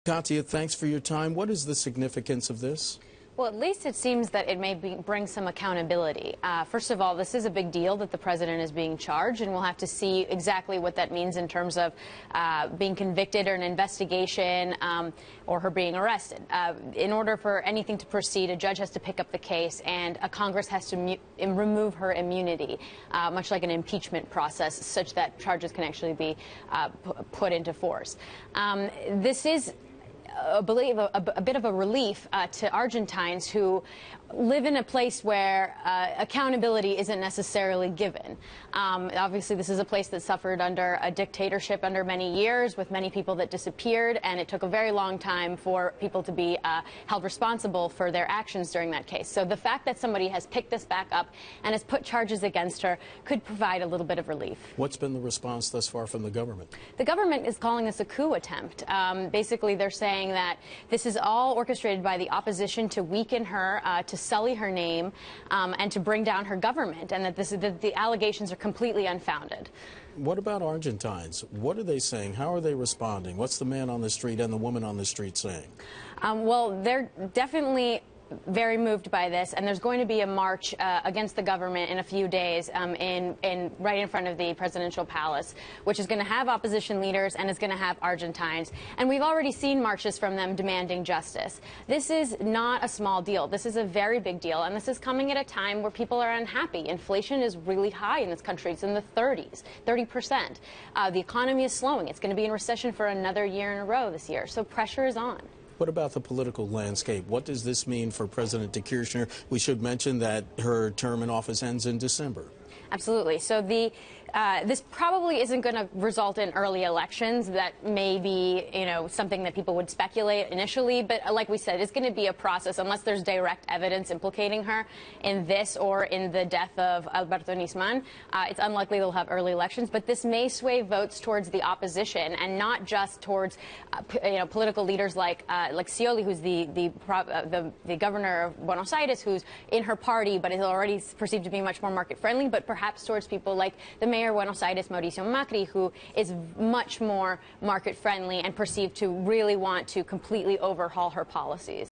Katia, thanks for your time. What is the significance of this? Well, at least it seems that it may bring some accountability. First of all, this is a big deal that the president is being charged, and we'll have to see exactly what that means in terms of being convicted or an investigation or her being arrested. In order for anything to proceed, a judge has to pick up the case, and a Congress has to remove her immunity, much like an impeachment process, such that charges can actually be put into force. This is I believe a bit of a relief to Argentines who live in a place where accountability isn't necessarily given. Obviously, this is a place that suffered under a dictatorship under many years, with many people that disappeared, and it took a very long time for people to be held responsible for their actions during that case. So the fact that somebody has picked this back up and has put charges against her could provide a little bit of relief. What's been the response thus far from the government? The government is calling this a coup attempt. Basically, they're saying that this is all orchestrated by the opposition to weaken her, to sully her name, and to bring down her government, and that the allegations are completely unfounded. What about Argentines? What are they saying? How are they responding? What's the man on the street and the woman on the street saying? Well, they're definitely very moved by this, and there's going to be a march against the government in a few days right in front of the presidential palace, which is going to have opposition leaders and is going to have Argentines. And we've already seen marches from them demanding justice. This is not a small deal. This is a very big deal, and this is coming at a time where people are unhappy. Inflation is really high in this country. It's in the 30s, 30%. The economy is slowing. It's going to be in recession for another year in a row this year, so pressure is on. What about the political landscape? What does this mean for President Kirchner? We should mention that her term in office ends in December. Absolutely. So this probably isn't going to result in early elections. That may be, something that people would speculate initially. But like we said, it's going to be a process unless there's direct evidence implicating her in this or in the death of Alberto Nisman. It's unlikely they'll have early elections. But this may sway votes towards the opposition and not just towards, political leaders like Scioli, who's the governor of Buenos Aires, who's in her party but is already perceived to be much more market friendly. But perhaps towards people like the mayor of Buenos Aires, Mauricio Macri, who is much more market friendly and perceived to really want to completely overhaul her policies.